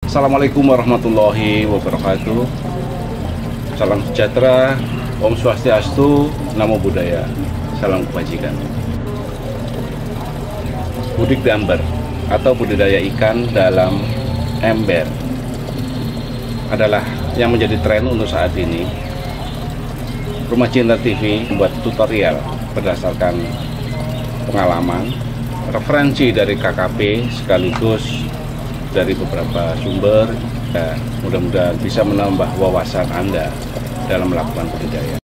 Assalamualaikum warahmatullahi wabarakatuh. Salam sejahtera, Om Swastiastu, Namo Buddhaya, salam kebajikan. Budik damber atau budidaya ikan dalam ember adalah yang menjadi tren untuk saat ini. Rumah Cinta TV membuat tutorial berdasarkan pengalaman, referensi dari KKP sekaligus dari beberapa sumber, dan mudah-mudahan bisa menambah wawasan Anda dalam melakukan budidaya.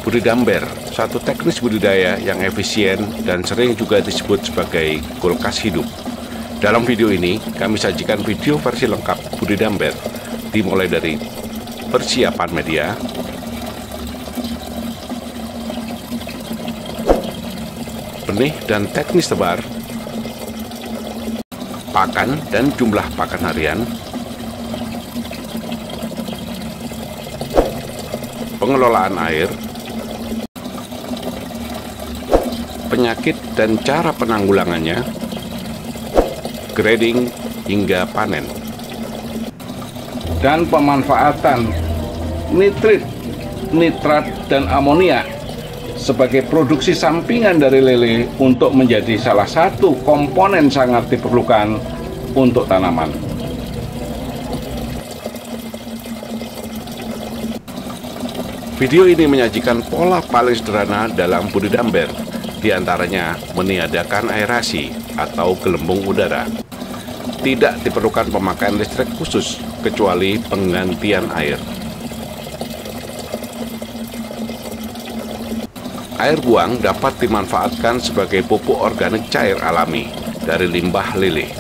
Budidamber, satu teknis budidaya yang efisien dan sering juga disebut sebagai kulkas hidup. Dalam video ini, kami sajikan video versi lengkap budidamber, dimulai dari persiapan media, benih dan teknis tebar, pakan dan jumlah pakan harian, pengelolaan air, penyakit dan cara penanggulangannya, grading hingga panen, dan pemanfaatan nitrit, nitrat, dan amonia sebagai produksi sampingan dari lele untuk menjadi salah satu komponen sangat diperlukan untuk tanaman. Video ini menyajikan pola paling sederhana dalam budidamber, diantaranya meniadakan aerasi atau gelembung udara. Tidak diperlukan pemakaian listrik khusus kecuali penggantian air. Air buang dapat dimanfaatkan sebagai pupuk organik cair alami dari limbah lele.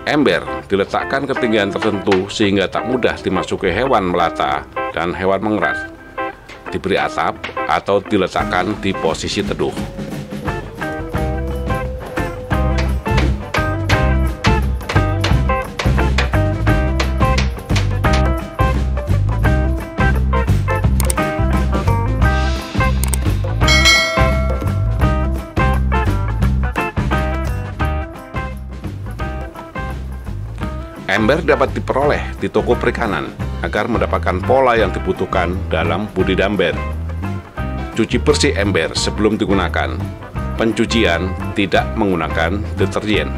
Ember diletakkan ketinggian tertentu sehingga tak mudah dimasuki hewan melata dan hewan mengerat. Diberi atap atau diletakkan di posisi teduh. Ember dapat diperoleh di toko perikanan agar mendapatkan pola yang dibutuhkan dalam budidamber. Cuci bersih ember sebelum digunakan. Pencucian tidak menggunakan deterjen.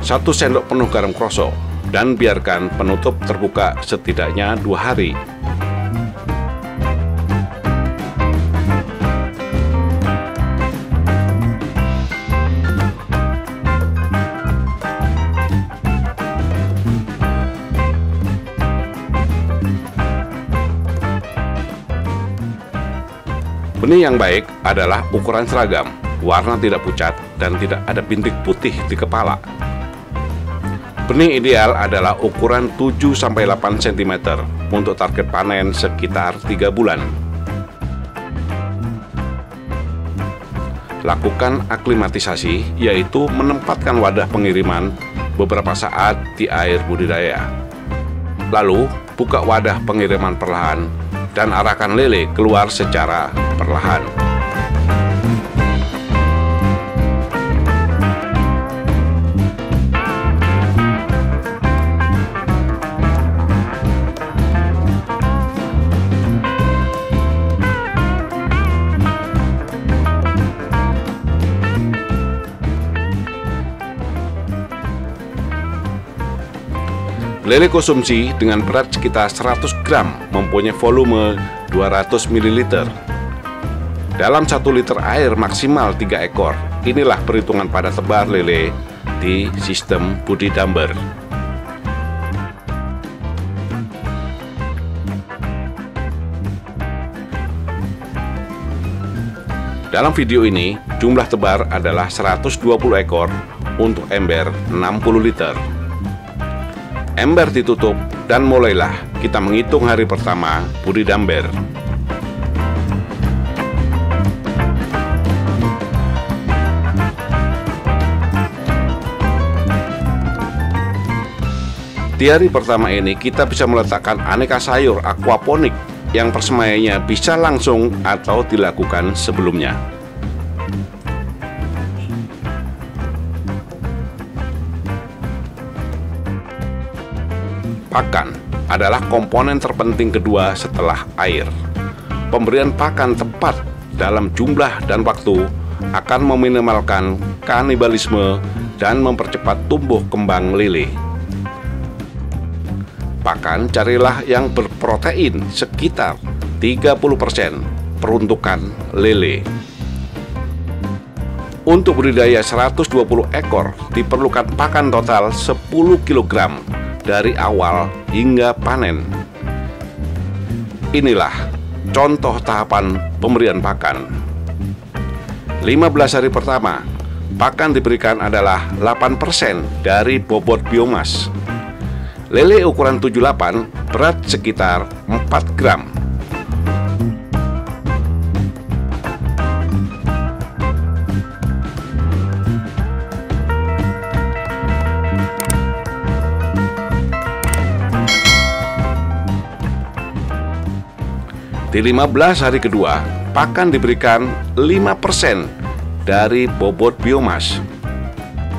Satu sendok penuh garam krosok dan biarkan penutup terbuka setidaknya 2 hari. Benih yang baik adalah ukuran seragam, warna tidak pucat, dan tidak ada bintik putih di kepala. Benih ideal adalah ukuran 7-8 cm untuk target panen sekitar 3 bulan. Lakukan aklimatisasi, yaitu menempatkan wadah pengiriman beberapa saat di air budidaya. Lalu, buka wadah pengiriman perlahan dan arahkan lele keluar secara perlahan. Lele konsumsi dengan berat sekitar 100 gram mempunyai volume 200 ml. Dalam 1 liter air maksimal 3 ekor. Inilah perhitungan pada tebar lele di sistem Budi Damber. Dalam video ini, jumlah tebar adalah 120 ekor untuk ember 60 liter. Ember ditutup dan mulailah kita menghitung hari pertama Budi Damber. Di hari pertama ini kita bisa meletakkan aneka sayur aquaponik yang persemaiannya bisa langsung atau dilakukan sebelumnya. Pakan adalah komponen terpenting kedua setelah air. Pemberian pakan tepat dalam jumlah dan waktu akan meminimalkan kanibalisme dan mempercepat tumbuh kembang lele. Pakan carilah yang berprotein sekitar 30% peruntukan lele. Untuk budidaya 120 ekor diperlukan pakan total 10 kg dari awal hingga panen. Inilah contoh tahapan pemberian pakan. 15 hari pertama, pakan diberikan adalah 8% dari bobot biomas. Lele ukuran 78 berat sekitar 4 gram. Di 15 hari kedua, pakan diberikan 5% dari bobot biomas.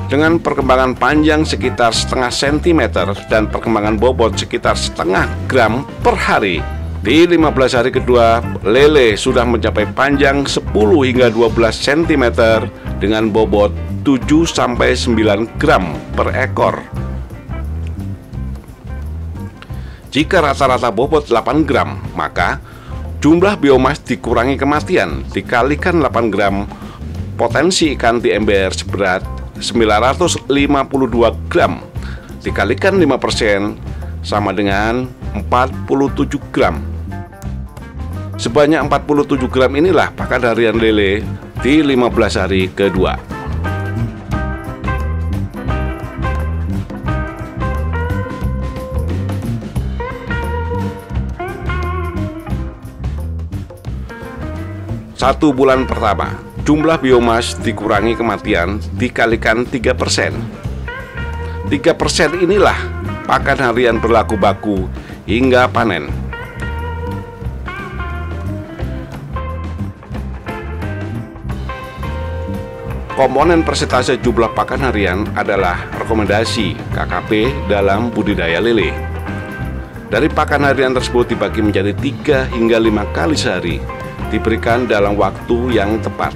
Dengan perkembangan panjang sekitar setengah sentimeter dan perkembangan bobot sekitar setengah gram per hari. Di 15 hari kedua, lele sudah mencapai panjang 10 hingga 12 cm dengan bobot 7-9 gram per ekor. Jika rata-rata bobot 8 gram, maka jumlah biomas dikurangi kematian dikalikan 8 gram potensi ikan di ember seberat 952 gram dikalikan 5% sama dengan 47 gram. Sebanyak 47 gram inilah pakan harian lele di 15 hari kedua. Satu bulan pertama, jumlah biomas dikurangi kematian dikalikan 3%. 3% inilah pakan harian berlaku baku hingga panen. Komponen persentase jumlah pakan harian adalah rekomendasi KKP dalam budidaya lele. Dari pakan harian tersebut dibagi menjadi 3 hingga 5 kali sehari, diberikan dalam waktu yang tepat.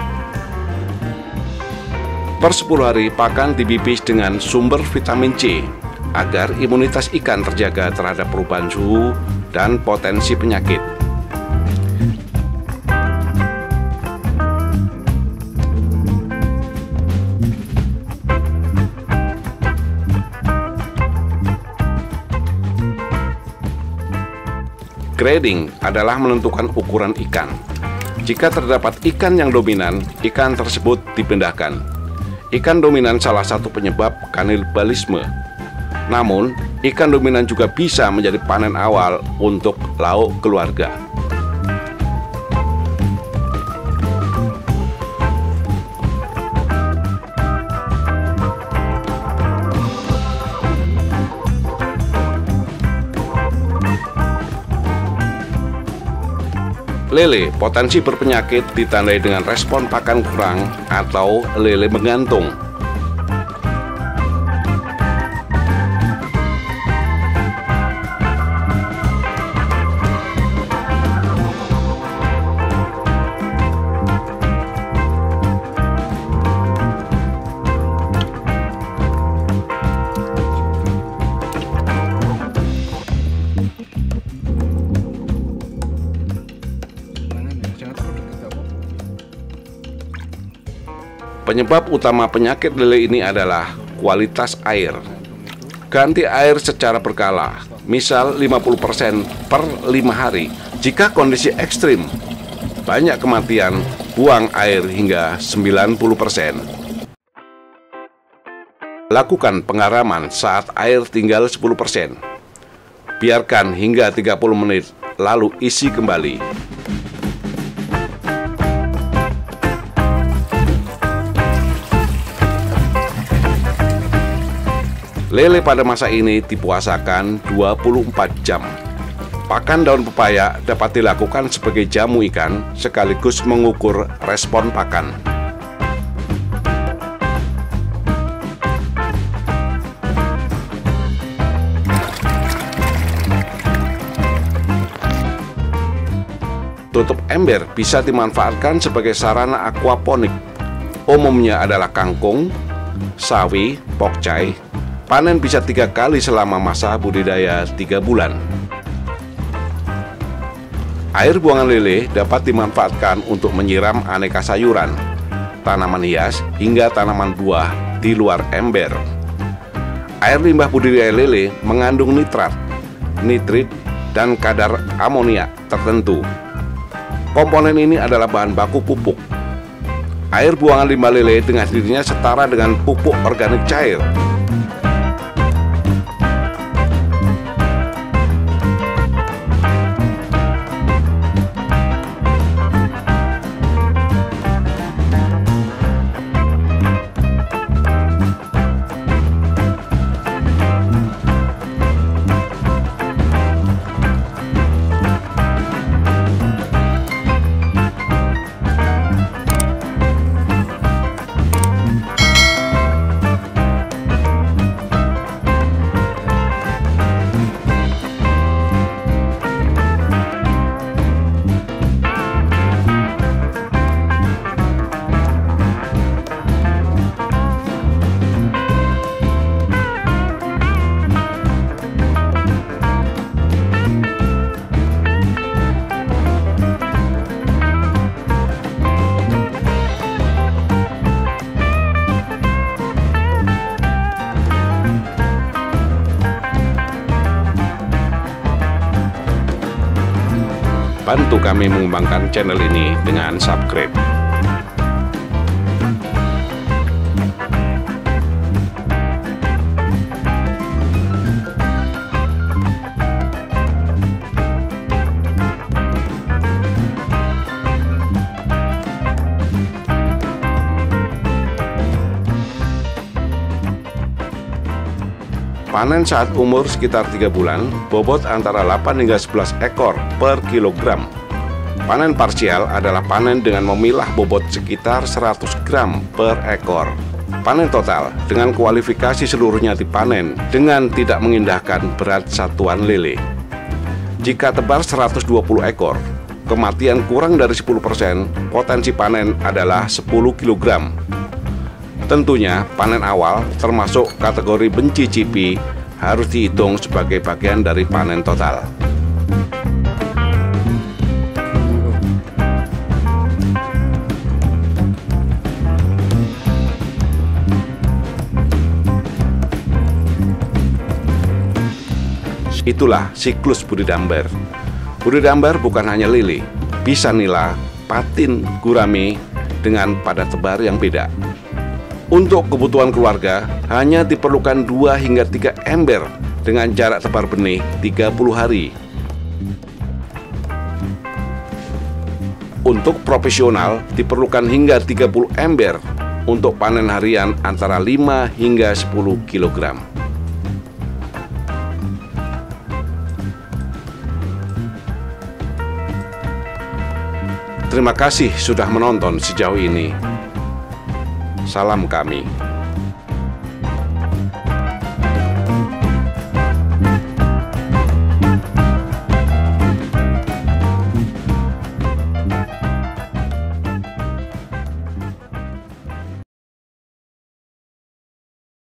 Per 10 hari pakan dibibis dengan sumber vitamin C agar imunitas ikan terjaga terhadap perubahan suhu dan potensi penyakit. Grading adalah menentukan ukuran ikan. Jika terdapat ikan yang dominan, ikan tersebut dipindahkan. Ikan dominan salah satu penyebab kanibalisme. Namun, ikan dominan juga bisa menjadi panen awal untuk lauk keluarga. Lele potensi berpenyakit ditandai dengan respon pakan kurang atau lele menggantung. Penyebab utama penyakit lele ini adalah kualitas air. Ganti air secara berkala, misal 50% per 5 hari. Jika kondisi ekstrim, banyak kematian, buang air hingga 90%. Lakukan pengaraman saat air tinggal 10%. Biarkan hingga 30 menit, lalu isi kembali. Lele pada masa ini dipuasakan 24 jam. Pakan daun pepaya dapat dilakukan sebagai jamu ikan sekaligus mengukur respon pakan. Tutup ember bisa dimanfaatkan sebagai sarana aquaponik. Umumnya adalah kangkung, sawi, pokcai. Panen bisa 3 kali selama masa budidaya 3 bulan. Air buangan lele dapat dimanfaatkan untuk menyiram aneka sayuran, tanaman hias, hingga tanaman buah di luar ember. Air limbah budidaya lele mengandung nitrat, nitrit, dan kadar amonia tertentu. Komponen ini adalah bahan baku pupuk. Air buangan limbah lele dengan sendirinya setara dengan pupuk organik cair. Bantu kami mengembangkan channel ini dengan subscribe. Panen saat umur sekitar 3 bulan, bobot antara 8 hingga 11 ekor per kilogram. Panen parsial adalah panen dengan memilah bobot sekitar 100 gram per ekor. Panen total dengan kualifikasi seluruhnya dipanen dengan tidak mengindahkan berat satuan lele. Jika tebar 120 ekor, kematian kurang dari 10%, potensi panen adalah 10 kg. Tentunya panen awal termasuk kategori mencicipi harus dihitung sebagai bagian dari panen total. Itulah siklus budidambar. Budidambar bukan hanya lele, bisa nila, patin, gurame dengan pada tebar yang beda. Untuk kebutuhan keluarga, hanya diperlukan 2 hingga 3 ember dengan jarak tebar benih 30 hari. Untuk profesional, diperlukan hingga 30 ember untuk panen harian antara 5 hingga 10 kg. Terima kasih sudah menonton sejauh ini. Salam kami.